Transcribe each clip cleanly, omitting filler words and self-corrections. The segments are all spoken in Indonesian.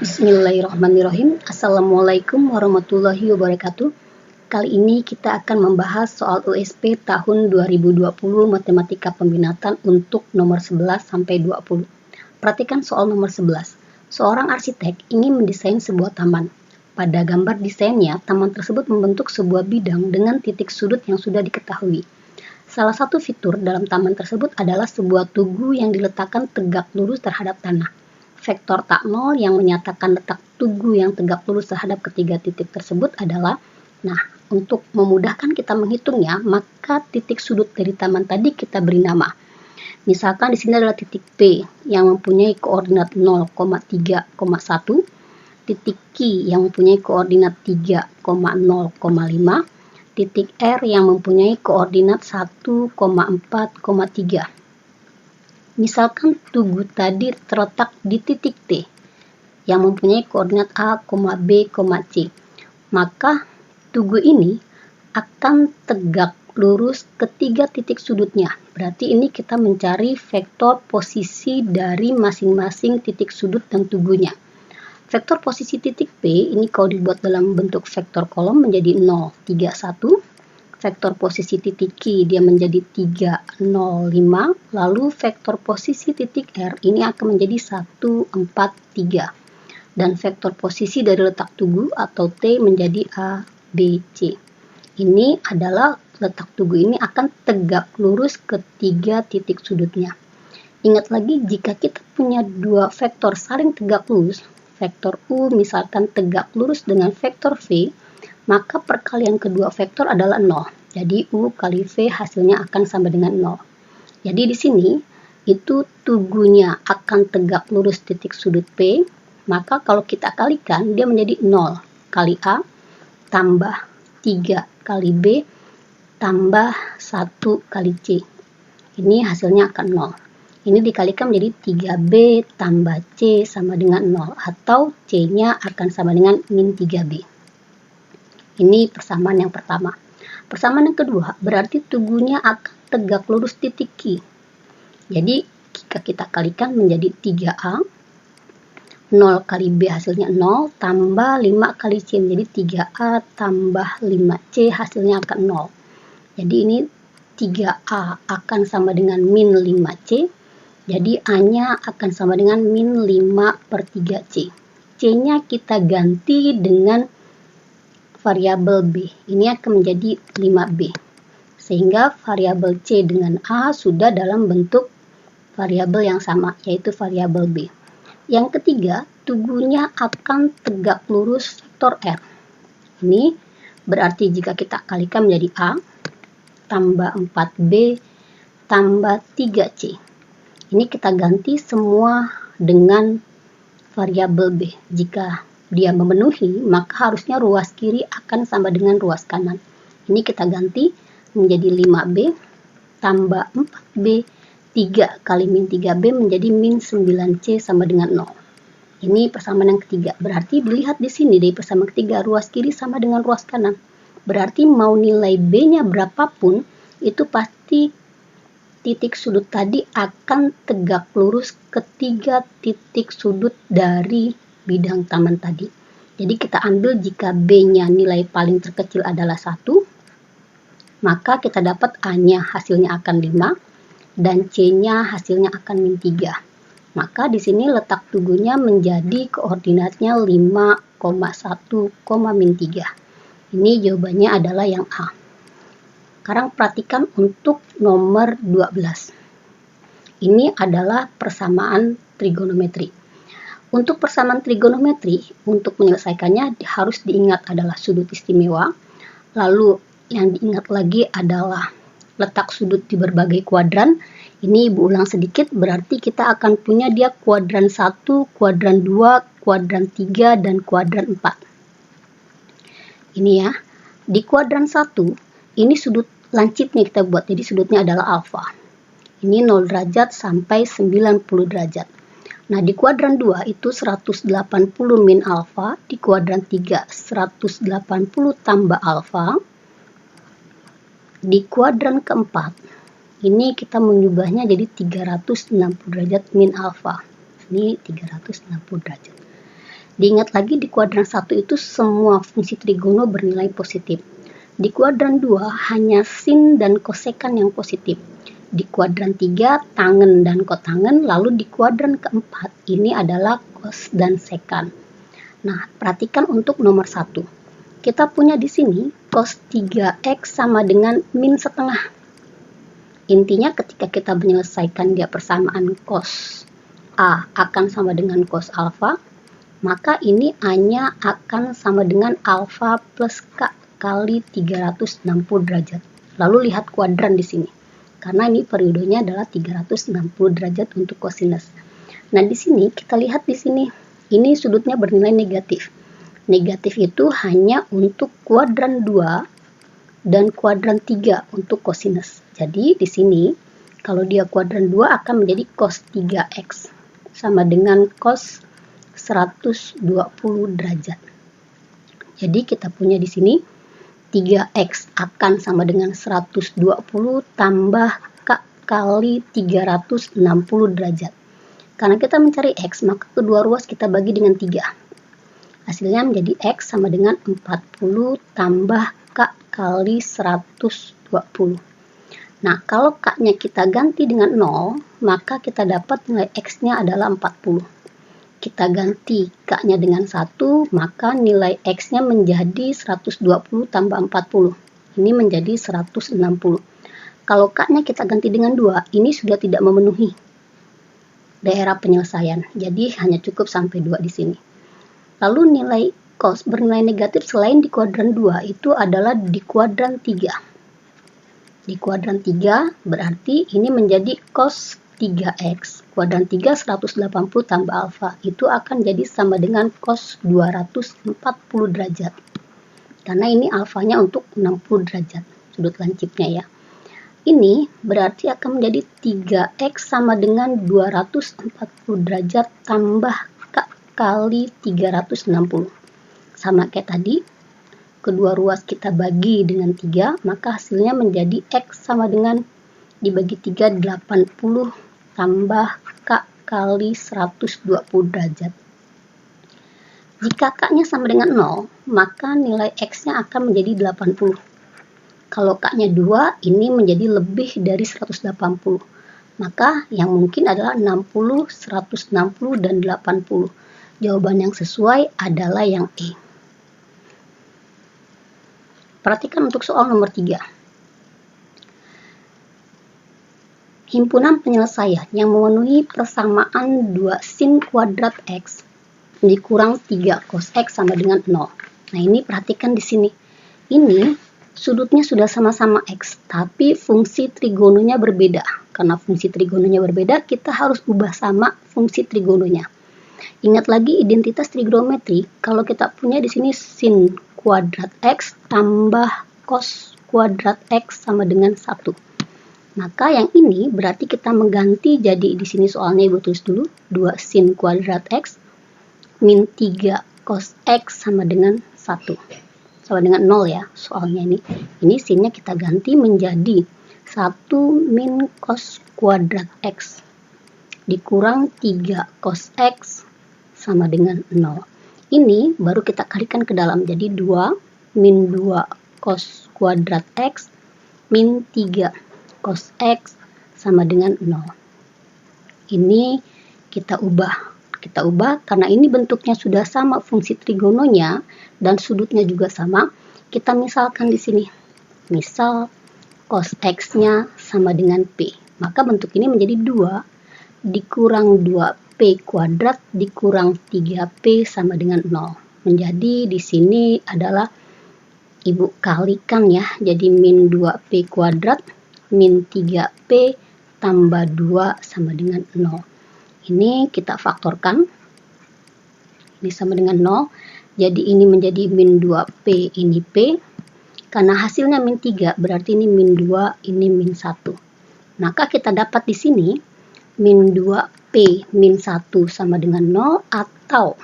Bismillahirrahmanirrahim. Assalamualaikum warahmatullahi wabarakatuh. Kali ini kita akan membahas soal USP tahun 2020 Matematika Peminatan untuk nomor 11 sampai 20. Perhatikan soal nomor 11. Seorang arsitek ingin mendesain sebuah taman. Pada gambar desainnya, taman tersebut membentuk sebuah bidang dengan titik sudut yang sudah diketahui. Salah satu fitur dalam taman tersebut adalah sebuah tugu yang diletakkan tegak lurus terhadap tanah. Vektor tak nol yang menyatakan letak tugu yang tegak lurus terhadap ketiga titik tersebut adalah, untuk memudahkan kita menghitungnya, maka titik sudut dari taman tadi kita beri nama. Misalkan di sini adalah titik P yang mempunyai koordinat 0,3,1, titik Q yang mempunyai koordinat 3,0,5, titik R yang mempunyai koordinat 1,4,3. Misalkan tugu tadi terletak di titik T yang mempunyai koordinat A, B, C. Maka tugu ini akan tegak lurus ketiga titik sudutnya. Berarti ini kita mencari vektor posisi dari masing-masing titik sudut dan tugunya. Vektor posisi titik P ini kalau dibuat dalam bentuk vektor kolom menjadi 0, 3, 1. Vektor posisi titik Q dia menjadi 3, 0, 5. Lalu vektor posisi titik R ini akan menjadi 1, 4, 3. Dan vektor posisi dari letak tugu atau T menjadi A, B, C. Ini adalah letak tugu ini akan tegak lurus ketiga titik sudutnya. Ingat lagi, jika kita punya dua vektor saling tegak lurus, vektor U misalkan tegak lurus dengan vektor V, maka perkalian kedua vektor adalah 0. Jadi U kali V hasilnya akan sama dengan 0. Jadi di sini itu tugunya akan tegak lurus titik sudut P, maka kalau kita kalikan dia menjadi 0 kali A tambah 3 kali B tambah 1 kali C. Ini hasilnya akan 0. Ini dikalikan menjadi 3B tambah C sama dengan 0, atau C-nya akan sama dengan min 3B. Ini persamaan yang pertama. Persamaan yang kedua, berarti tugunya akan tegak lurus titik Q. Jadi, jika kita kalikan menjadi 3A, 0 kali B hasilnya 0, tambah 5 kali C menjadi 3A tambah 5C hasilnya akan 0. Jadi ini 3A akan sama dengan min 5C, jadi A-nya akan sama dengan min 5/3C. C-nya kita ganti dengan variabel B, ini akan menjadi 5B, sehingga variabel C dengan A sudah dalam bentuk variabel yang sama, yaitu variabel B. Yang ketiga, tugunya akan tegak lurus vektor R. Ini berarti jika kita kalikan menjadi A tambah 4B tambah 3C. Ini kita ganti semua dengan variabel B. Jika dia memenuhi, maka harusnya ruas kiri akan sama dengan ruas kanan. Ini kita ganti menjadi 5B tambah 4B, 3 kali min 3B menjadi min 9C sama dengan 0. Ini persamaan yang ketiga. Berarti dilihat di sini dari persamaan ketiga, ruas kiri sama dengan ruas kanan. Berarti mau nilai B-nya berapapun, itu pasti titik sudut tadi akan tegak lurus ketiga titik sudut dari bidang taman tadi. Jadi kita ambil jika B-nya nilai paling terkecil adalah 1, maka kita dapat A-nya hasilnya akan 5 dan C-nya hasilnya akan min 3. Maka di sini letak tugunya menjadi koordinatnya 5,1, min 3. Ini jawabannya adalah yang A. Sekarang perhatikan untuk nomor 12. Ini adalah persamaan trigonometri. Untuk persamaan trigonometri, untuk menyelesaikannya harus diingat adalah sudut istimewa. Lalu yang diingat lagi adalah letak sudut di berbagai kuadran. Ini Ibu ulang sedikit, berarti kita akan punya dia kuadran 1, kuadran 2, kuadran 3, dan kuadran 4. Ini ya, di kuadran 1, ini sudut lancipnya kita buat, jadi sudutnya adalah alfa. Ini 0 derajat sampai 90 derajat. Nah, di kuadran 2 itu 180 min alfa, di kuadran 3 180 tambah alfa. Di kuadran keempat, ini kita mengubahnya jadi 360 derajat min alfa. Ini 360 derajat. Diingat lagi di kuadran 1 itu semua fungsi trigono bernilai positif. Di kuadran 2 hanya sin dan kosekan yang positif. Di kuadran 3 tangen dan kotangen, lalu di kuadran keempat ini adalah kos dan sekan. Nah, perhatikan untuk nomor 1. Kita punya di sini cos 3x sama dengan min setengah. Intinya ketika kita menyelesaikan dia persamaan cos A akan sama dengan cos alfa, maka ini A-nya akan sama dengan alfa plus K kali 360 derajat. Lalu lihat kuadran di sini. Karena ini periodenya adalah 360 derajat untuk kosinus. Nah, di sini kita lihat di sini. Ini sudutnya bernilai negatif. Negatif itu hanya untuk kuadran 2 dan kuadran 3 untuk kosinus. Jadi di sini kalau dia kuadran 2 akan menjadi cos 3x sama dengan cos 120 derajat. Jadi kita punya di sini 3x akan sama dengan 120 tambah K kali 360 derajat. Karena kita mencari x, maka kedua ruas kita bagi dengan 3. Hasilnya menjadi x sama dengan 40 tambah K kali 120. Nah, kalau K-nya kita ganti dengan 0, maka kita dapat nilai X-nya adalah 40. Kita ganti K-nya dengan 1, maka nilai X-nya menjadi 120 tambah 40. Ini menjadi 160. Kalau K-nya kita ganti dengan 2, ini sudah tidak memenuhi daerah penyelesaian. Jadi hanya cukup sampai 2 di sini. Lalu nilai cos bernilai negatif selain di kuadran 2 itu adalah di kuadran 3. Di kuadran 3 berarti ini menjadi cos 3x. Kuadran 3 180 tambah alfa itu akan jadi sama dengan cos 240 derajat. Karena ini alfanya untuk 60 derajat sudut lancipnya ya. Ini berarti akan menjadi 3x sama dengan 240 derajat tambah K kali 360. Sama kayak tadi, kedua ruas kita bagi dengan 3, maka hasilnya menjadi X sama dengan dibagi 3, 80 tambah K kali 120 derajat. Jika K-nya sama dengan 0, maka nilai X-nya akan menjadi 80. Kalau K-nya 2, ini menjadi lebih dari 180. Maka yang mungkin adalah 60, 160, dan 80. Jawaban yang sesuai adalah yang E. Perhatikan untuk soal nomor 3. Himpunan penyelesaian yang memenuhi persamaan 2 sin kuadrat X dikurang 3 cos X sama dengan 0. Nah, ini perhatikan di sini. Ini sudutnya sudah sama-sama X, tapi fungsi trigononya berbeda. Karena fungsi trigononya berbeda, kita harus ubah sama fungsi trigononya. Ingat lagi identitas trigonometri, kalau kita punya di sini sin kuadrat X tambah cos kuadrat X sama dengan 1. Maka yang ini berarti kita mengganti, jadi di sini soalnya ibu tulis dulu 2 sin kuadrat X min 3 cos X sama dengan 1. Sama dengan 0 ya soalnya ini. Ini sinnya kita ganti menjadi 1 min cos kuadrat X dikurang 3 cos X sama dengan 0. Ini baru kita kalikan ke dalam, jadi 2 min 2 cos kuadrat X min 3 cos X sama dengan 0. Ini kita ubah karena ini bentuknya sudah sama fungsi trigononya dan sudutnya juga sama. Kita misalkan di sini, misal cos X-nya sama dengan P, maka bentuk ini menjadi 2 dikurang 2P kuadrat dikurang 3P sama dengan 0. Menjadi di sini adalah ibu kalikan ya, jadi min 2P kuadrat min 3P tambah 2 sama dengan 0. Ini kita faktorkan, ini sama dengan 0, jadi ini menjadi min 2P, ini P, karena hasilnya min 3, berarti ini min 2, ini min 1. Maka kita dapat di sini min 2P min 1 sama dengan 0, atau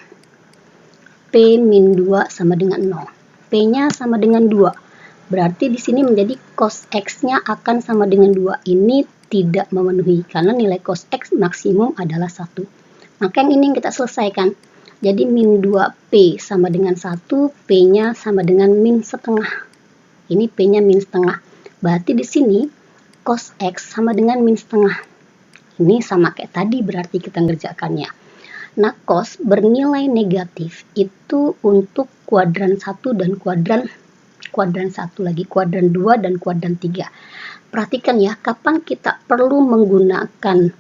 P min 2 sama dengan 0. P-nya sama dengan 2, berarti di sini menjadi cos X-nya akan sama dengan 2. Ini tidak memenuhi karena nilai cos X maksimum adalah 1. Maka yang ini kita selesaikan. Jadi min 2P sama dengan 1, P-nya sama dengan min setengah. Ini P-nya min setengah. Berarti di sini cos X sama dengan min setengah. Ini sama kayak tadi berarti kita ngerjakannya. Nah, cos bernilai negatif itu untuk kuadran 1 dan kuadran 1 lagi, kuadran 2 dan kuadran 3. Perhatikan ya, kapan kita perlu menggunakan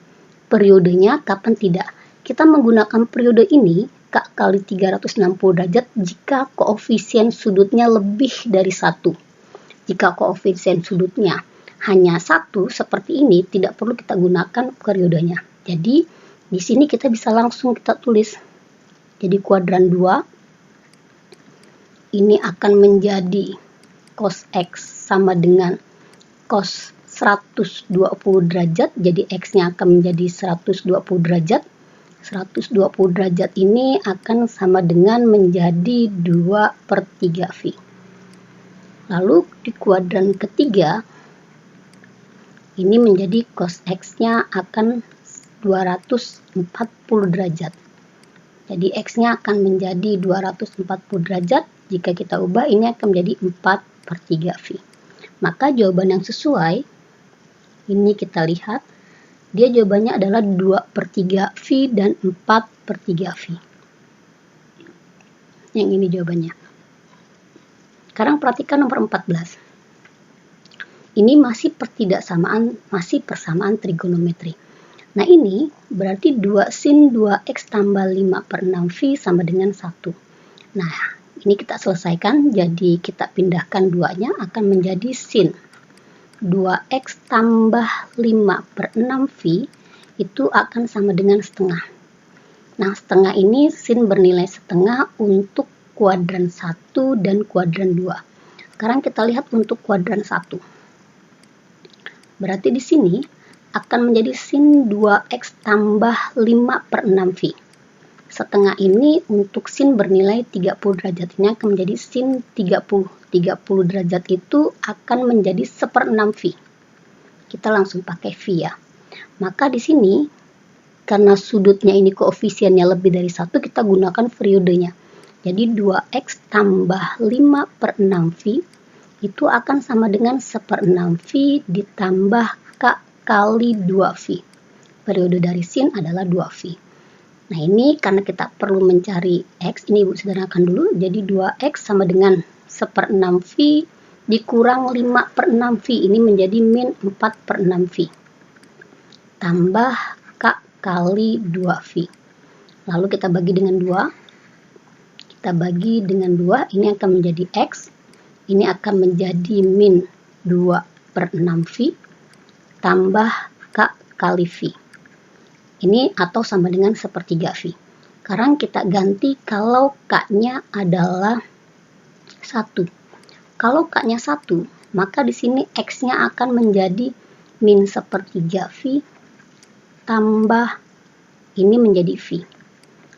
periodenya, kapan tidak. Kita menggunakan periode ini K kali 360 derajat jika koefisien sudutnya lebih dari 1. Jika koefisien sudutnya hanya 1 seperti ini, tidak perlu kita gunakan periodenya. Jadi di sini kita bisa langsung kita tulis. Jadi kuadran 2 ini akan menjadi cos X sama dengan cos 120 derajat. Jadi X-nya akan menjadi 120 derajat. 120 derajat ini akan sama dengan menjadi 2/3 V. Lalu di kuadran ketiga, ini menjadi cos X-nya akan 240 derajat. Jadi X-nya akan menjadi 240 derajat. Jika kita ubah, ini akan menjadi 4/3 V. Maka jawaban yang sesuai, ini kita lihat, dia jawabannya adalah 2/3 V dan 4/3 V. Yang ini jawabannya. Sekarang perhatikan nomor 14. Ini masih persamaan trigonometri. Nah, ini berarti 2 sin 2x tambah 5/6v sama dengan 1. Nah, ini kita selesaikan, jadi kita pindahkan 2-nya akan menjadi sin 2x tambah 5/6v itu akan sama dengan setengah. Nah, setengah ini sin bernilai setengah untuk kuadran 1 dan kuadran 2. Sekarang kita lihat untuk kuadran 1. Berarti di sini akan menjadi sin 2x tambah 5/6v. Setengah ini untuk sin bernilai 30 derajat. Ini akan menjadi sin 30. 30 derajat itu akan menjadi 1/6v. Kita langsung pakai v ya. Maka di sini, karena sudutnya ini koefisiennya lebih dari 1, kita gunakan periodenya. Jadi 2x tambah 5/6v itu akan sama dengan 1/6v ditambah K kali 2v. Periode dari sin adalah 2v. Nah, ini karena kita perlu mencari X, ini Ibu sederhanakan dulu. Jadi 2x sama dengan 1/6v dikurang 5/6v. Ini menjadi min 4/6v. Tambah K kali 2v. Lalu kita bagi dengan 2. Kita bagi dengan 2, ini akan menjadi X. Ini akan menjadi min 2/6v tambah K kali V. Ini atau sama dengan 1/3 V. Sekarang kita ganti kalau K-nya adalah 1. Kalau K-nya 1, maka di sini X-nya akan menjadi min 1/3 V tambah ini menjadi V.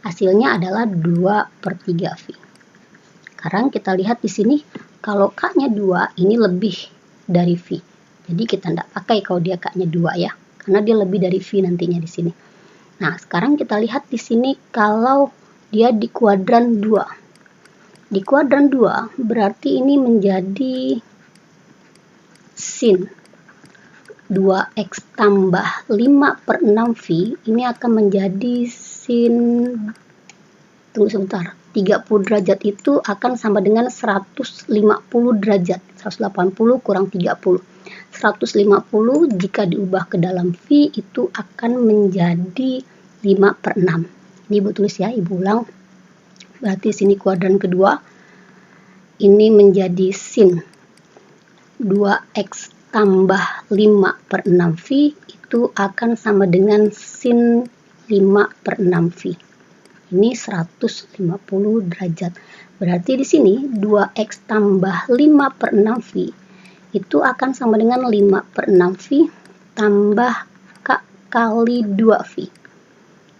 Hasilnya adalah 2/3 V. Sekarang kita lihat di sini, kalau K-nya 2, ini lebih dari V. Jadi kita tidak pakai kalau dia K-nya 2 ya, karena dia lebih dari V nantinya di sini. Nah, sekarang kita lihat di sini kalau dia di kuadran 2. Di kuadran 2 berarti ini menjadi sin 2x tambah 5/6v, ini akan menjadi sin, tunggu sebentar, 30 derajat itu akan sama dengan 150 derajat. 180 kurang 30. 150 jika diubah ke dalam V itu akan menjadi 5/6. Ini Ibu tulis ya, Ibu ulang. Berarti sini kuadran kedua ini menjadi sin 2x tambah 5/6v itu akan sama dengan sin 5/6v. Ini 150 derajat. Berarti di sini 2x tambah 5/6v itu akan sama dengan 5/6v tambah K kali 2v.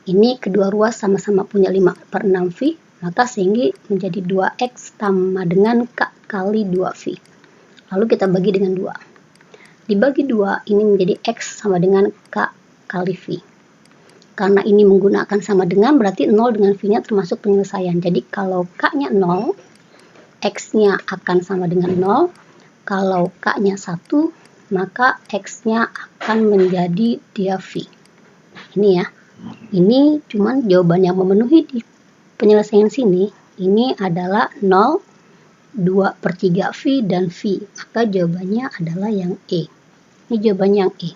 Ini kedua ruas sama-sama punya 5/6v, maka sehingga menjadi 2x sama dengan K kali 2v. Lalu kita bagi dengan 2. Dibagi 2 ini menjadi X sama dengan K kali V. Karena ini menggunakan sama dengan, berarti 0 dengan V-nya termasuk penyelesaian. Jadi kalau K-nya 0, X-nya akan sama dengan 0. Kalau K-nya 1, maka X-nya akan menjadi dia V. Ini ya. Ini cuman jawaban yang memenuhi di penyelesaian sini. Ini adalah 0, 2/3 V dan V. Maka jawabannya adalah yang E. Ini jawabannya yang E.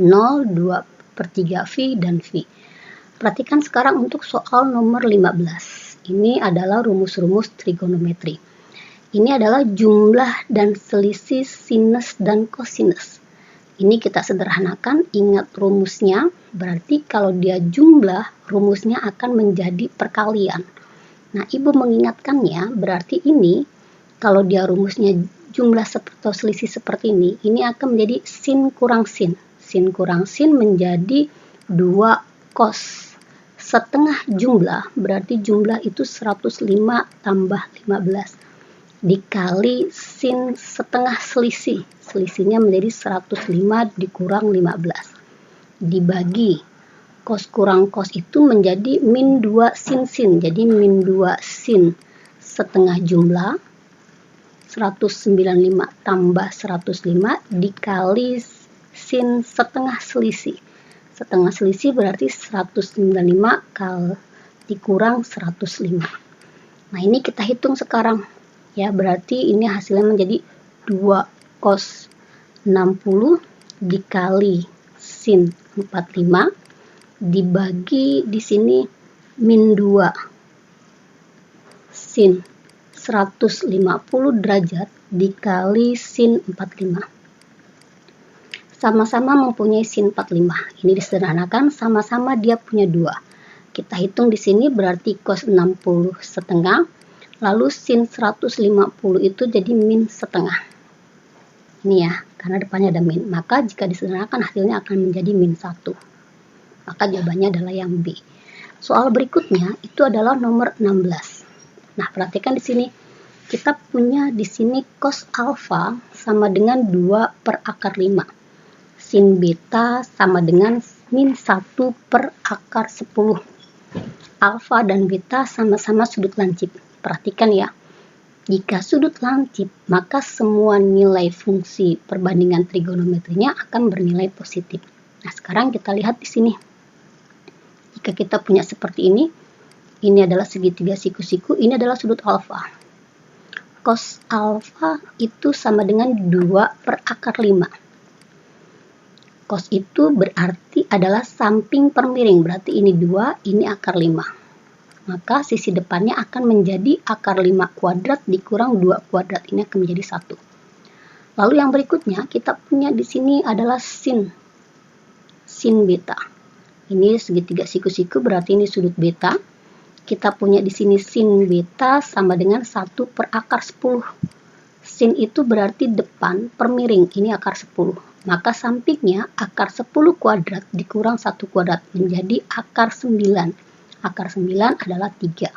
0, 2/3 V dan V. Perhatikan sekarang untuk soal nomor 15. Ini adalah rumus-rumus trigonometri. Ini adalah jumlah dan selisih sinus dan kosinus. Ini kita sederhanakan, ingat rumusnya. Berarti kalau dia jumlah, rumusnya akan menjadi perkalian. Nah, Ibu mengingatkannya, berarti ini kalau dia rumusnya jumlah atau selisih seperti ini akan menjadi sin kurang sin. Sin kurang sin menjadi 2 cos. Setengah jumlah, berarti jumlah itu 105 tambah 15. Dikali sin setengah selisih. Selisihnya menjadi 105 dikurang 15. Dibagi cos kurang cos itu menjadi min 2 sin sin. Jadi min 2 sin setengah jumlah 195 tambah 105 dikali sin setengah selisih. Setengah selisih berarti 195 kali dikurang 105. Nah, ini kita hitung sekarang. Ya, berarti ini hasilnya menjadi 2 cos 60 dikali sin 45 dibagi di sini min 2 sin 150 derajat dikali sin 45. Sama-sama mempunyai sin 45. Ini disederhanakan, sama-sama dia punya 2. Kita hitung di sini berarti cos 60 setengah, lalu sin 150 itu jadi min setengah. Ini ya, karena depannya ada min. Maka jika disederhanakan hasilnya akan menjadi min 1. Maka jawabannya adalah yang B. Soal berikutnya itu adalah nomor 16. Nah, perhatikan di sini. Kita punya di sini cos alfa sama dengan 2/5. Sin beta sama dengan min 1/10. Alfa dan beta sama-sama sudut lancip. Perhatikan ya. Jika sudut lancip, maka semua nilai fungsi perbandingan trigonometrinya akan bernilai positif. Nah, sekarang kita lihat di sini. Jika kita punya seperti ini adalah segitiga siku-siku, ini adalah sudut alfa. Cos alfa itu sama dengan 2/5. Cos itu berarti adalah samping per miring, berarti ini 2, ini akar 5. Maka sisi depannya akan menjadi akar 5 kuadrat dikurang 2 kuadrat, ini akan menjadi 1. Lalu yang berikutnya kita punya di sini adalah sin beta. Ini segitiga siku-siku, berarti ini sudut beta. Kita punya di sini sin beta sama dengan 1/10. Sin itu berarti depan per miring, ini akar 10. Maka sampingnya akar 10 kuadrat dikurang 1 kuadrat menjadi akar 9. Akar 9 adalah 3.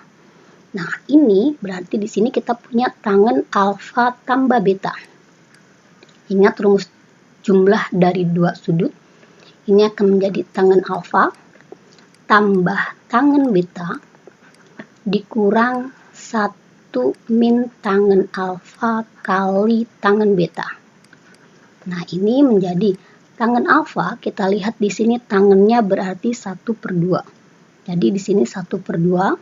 Nah, ini berarti di sini kita punya tangen alfa tambah beta. Ingat rumus jumlah dari 2 sudut. Ini akan menjadi tangen alfa tambah tangen beta dikurang 1 min tangen alfa kali tangen beta. Nah, ini menjadi tangen alfa, kita lihat di sini tangennya berarti 1/2. Jadi di sini 1/2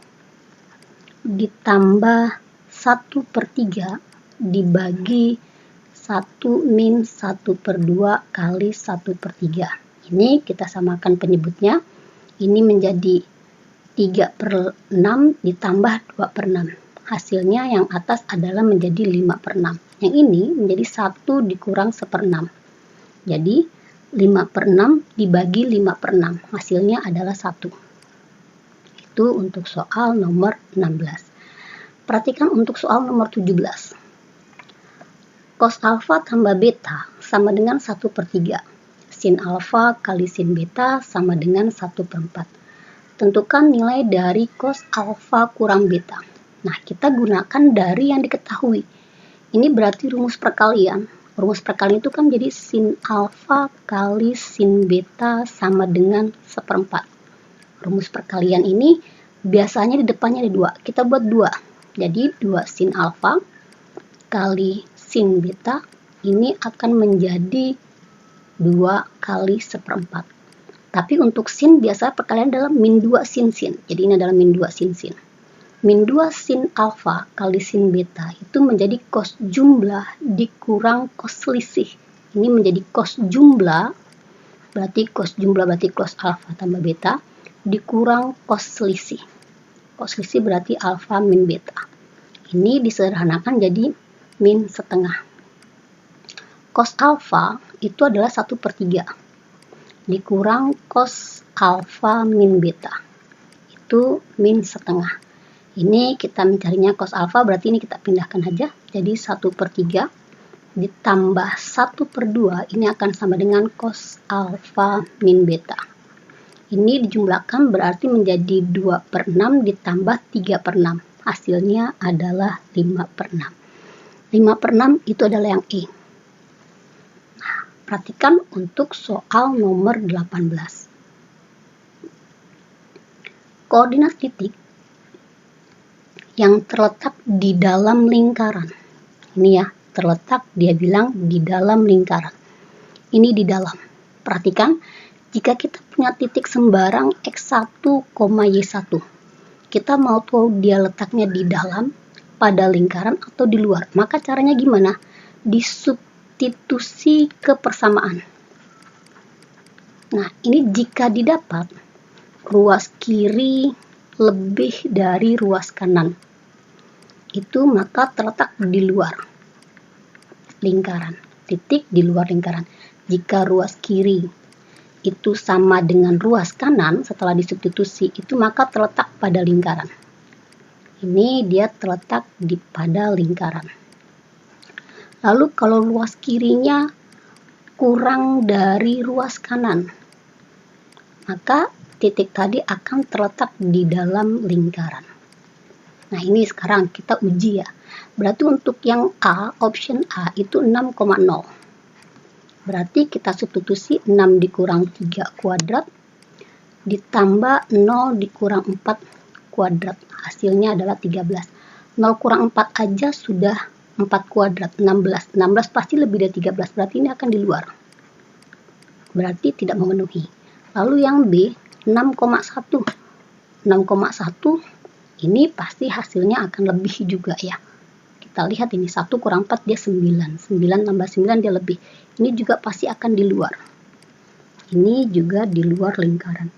ditambah 1/3 dibagi 1 min 1/2 kali 1/3. Ini kita samakan penyebutnya. Ini menjadi 3/6 ditambah 2/6. Hasilnya yang atas adalah menjadi 5/6. Yang ini menjadi 1 dikurang 1/6. Jadi 5/6 dibagi 5/6. Hasilnya adalah 1. Itu untuk soal nomor 16. Perhatikan untuk soal nomor 17. Cos alfa tambah beta sama dengan 1/3. Sin alfa kali sin beta sama dengan 1/4. Tentukan nilai dari cos alfa kurang beta. Nah, kita gunakan dari yang diketahui. Ini berarti rumus perkalian. Rumus perkalian itu kan jadi sin alfa kali sin beta sama dengan 1/4. Rumus perkalian ini biasanya di depannya ada 2. Kita buat 2. Jadi 2 sin alfa kali sin beta ini akan menjadi 2 kali 1/4. Tapi untuk sin biasa perkalian adalah min 2 sin sin. Jadi ini adalah min 2 sin sin. Min 2 sin alfa kali sin beta itu menjadi cos jumlah dikurang cos selisih. Ini menjadi cos jumlah, berarti cos jumlah berarti cos alfa tambah beta, dikurang cos selisih. Cos selisih berarti alfa min beta. Ini disederhanakan jadi min setengah. Cos alfa itu adalah 1/3 dikurang cos alfa min beta. Itu min setengah. Ini kita mencarinya cos alfa, berarti ini kita pindahkan aja. Jadi 1/3 ditambah 1/2 ini akan sama dengan cos alfa min beta. Ini dijumlahkan berarti menjadi 2/6 ditambah 3/6. Hasilnya adalah 5/6. 5/6 itu adalah yang E. Nah, perhatikan untuk soal nomor 18. Koordinat titik yang terletak di dalam lingkaran. Ini ya, terletak dia bilang di dalam lingkaran. Ini di dalam. Perhatikan, jika kita punya titik sembarang X1, Y1, kita mau tahu dia letaknya di dalam, pada lingkaran atau di luar. Maka caranya gimana? Disubstitusi ke persamaan. Nah, ini jika didapat ruas kiri lebih dari ruas kanan, itu maka terletak di luar lingkaran, titik di luar lingkaran. Jika ruas kiri itu sama dengan ruas kanan setelah disubstitusi, itu maka terletak pada lingkaran. Ini dia terletak pada lingkaran. Lalu kalau ruas kirinya kurang dari ruas kanan, maka titik tadi akan terletak di dalam lingkaran. Nah, ini sekarang kita uji ya. Berarti untuk yang A, option A itu 6,0. Berarti kita substitusi 6 dikurang 3 kuadrat ditambah 0 dikurang 4 kuadrat. Hasilnya adalah 13. 0 kurang 4 aja sudah 4 kuadrat, 16. 16 pasti lebih dari 13, berarti ini akan di luar. Berarti tidak memenuhi. Lalu yang B, 6,1. 6,1 ini pasti hasilnya akan lebih juga ya. Kita lihat ini 1 kurang 4 dia 9. 9 tambah 9 dia lebih. Ini juga pasti akan di luar. Ini juga di luar lingkaran.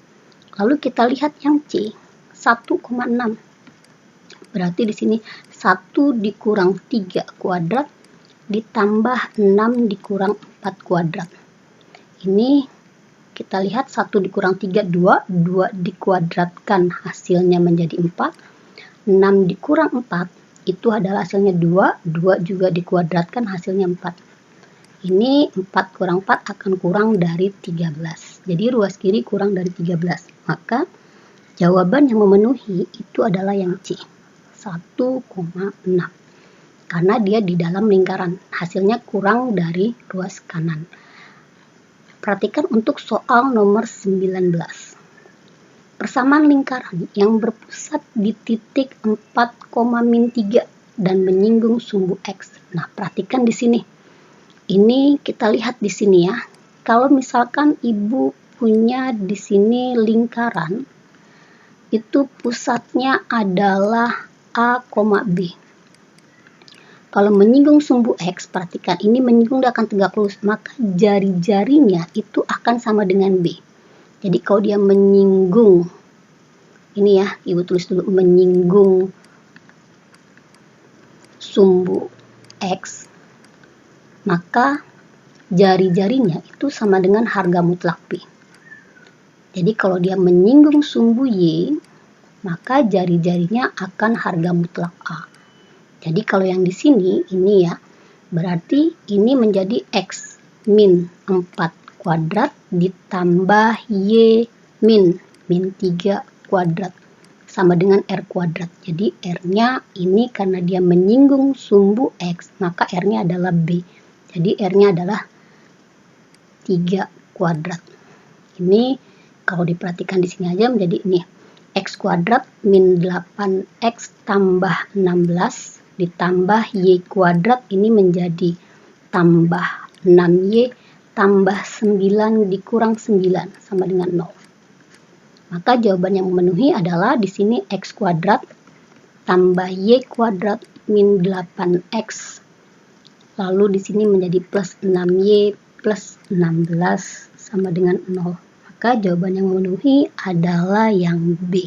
Lalu kita lihat yang C, 1,6. Berarti di sini 1 dikurang 3 kuadrat ditambah 6 dikurang 4 kuadrat. Ini kita lihat 1 dikurang 3, 2. 2 dikuadratkan hasilnya menjadi 4. 6 dikurang 4 itu adalah hasilnya 2. 2 juga dikuadratkan hasilnya 4. Ini 4 kurang 4 akan kurang dari 13. Jadi ruas kiri kurang dari 13. Maka jawaban yang memenuhi itu adalah yang C, 1,6. Karena dia di dalam lingkaran. Hasilnya kurang dari ruas kanan. Perhatikan untuk soal nomor 19. Persamaan lingkaran yang berpusat di titik 4,-3 dan menyinggung sumbu X. Nah, perhatikan di sini. Ini kita lihat di sini ya. Kalau misalkan Ibu punya di sini lingkaran, itu pusatnya adalah A, B. Kalau menyinggung sumbu X, perhatikan ini menyinggung dia akan tegak lurus, maka jari-jarinya itu akan sama dengan B. Jadi kalau dia menyinggung, ini ya, Ibu tulis dulu, menyinggung sumbu X, maka jari-jarinya itu sama dengan harga mutlak B. Jadi kalau dia menyinggung sumbu Y, maka jari-jarinya akan harga mutlak A. Jadi kalau yang di sini, ini ya, berarti ini menjadi X min 4 kuadrat ditambah Y min 3 kuadrat sama dengan R kuadrat. Jadi R-nya ini karena dia menyinggung sumbu X, maka R-nya adalah B. Jadi R-nya adalah 3 kuadrat. Ini kalau diperhatikan di sini aja menjadi ini. X kuadrat min 8X tambah 16 ditambah Y kuadrat ini menjadi tambah 6Y tambah 9 dikurang 9 sama dengan 0. Maka jawaban yang memenuhi adalah di sini X kuadrat tambah Y kuadrat min 8X. Lalu di sini menjadi plus 6Y plus 16 sama dengan 0. Maka jawaban yang memenuhi adalah yang B.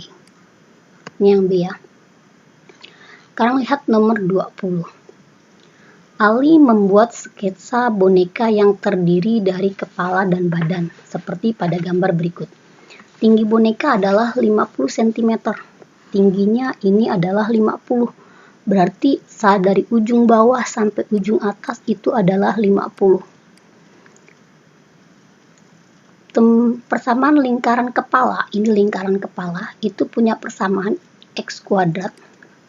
Ini yang B ya. Sekarang lihat nomor 20. Ali membuat sketsa boneka yang terdiri dari kepala dan badan, seperti pada gambar berikut. Tinggi boneka adalah 50 cm. Tingginya ini adalah 50. Berarti dari ujung bawah sampai ujung atas itu adalah 50. Persamaan lingkaran kepala, ini lingkaran kepala, itu punya persamaan X kuadrat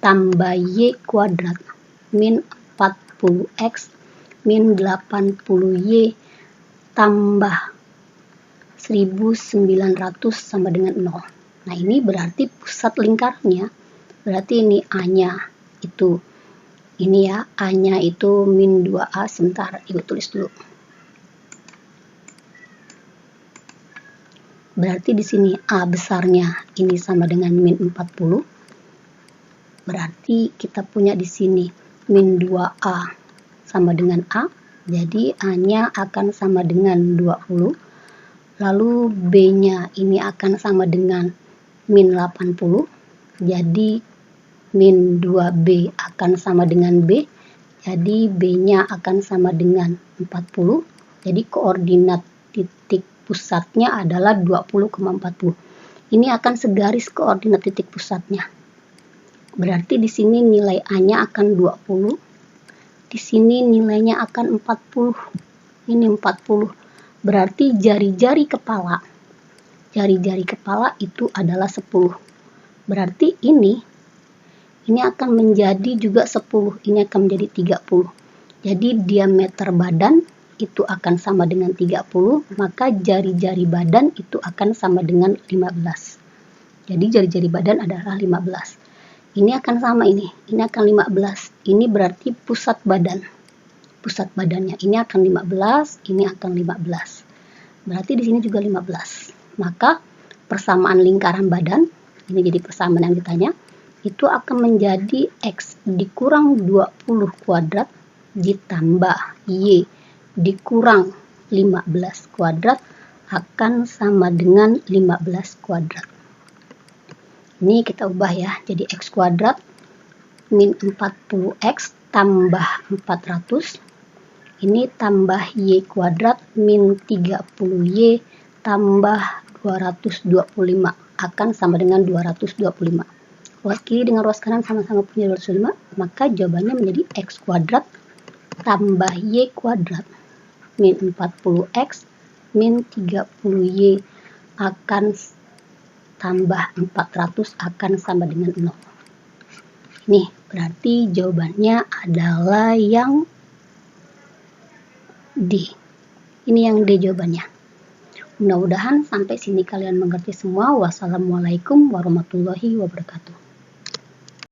tambah Y kuadrat min 40X min 80Y tambah 1900 sama dengan 0. Nah ini berarti pusat lingkarnya, berarti ini A-nya itu, ini ya, A-nya itu min 2A, sebentar, Ibu tulis dulu. Berarti di sini A besarnya ini sama dengan min 40. Berarti kita punya di sini min 2A sama dengan A. Jadi A-nya akan sama dengan 20. Lalu B-nya ini akan sama dengan min 80. Jadi min 2B akan sama dengan B. Jadi B-nya akan sama dengan 40. Jadi koordinat titik pusatnya adalah 20,40. Ini akan segaris koordinat titik pusatnya. Berarti di sini nilai A-nya akan 20. Di sini nilainya akan 40. Ini 40. Berarti jari-jari kepala itu adalah 10. Berarti ini akan menjadi juga 10. Ini akan menjadi 30. Jadi diameter badan itu akan sama dengan 30, maka jari-jari badan itu akan sama dengan 15. Jadi jari-jari badan adalah 15. Ini akan sama ini akan 15. Ini berarti pusat badan. Pusat badannya ini akan 15, ini akan 15. Berarti di sini juga 15. Maka persamaan lingkaran badan, ini jadi persamaan yang ditanya, itu akan menjadi X dikurang 20 kuadrat ditambah Y dikurang 15 kuadrat akan sama dengan 15 kuadrat. Ini kita ubah ya, jadi X kuadrat min 40X tambah 400. Ini tambah Y kuadrat min 30Y tambah 225 akan sama dengan 225. Ruas kiri dengan ruas kanan sama-sama punya 225, maka jawabannya menjadi X kuadrat tambah Y kuadrat min 40X min 30Y akan tambah 400 akan sama dengan 0. Nih, berarti jawabannya adalah yang D. Ini yang D jawabannya. Mudah-mudahan sampai sini kalian mengerti semua. Wassalamualaikum warahmatullahi wabarakatuh.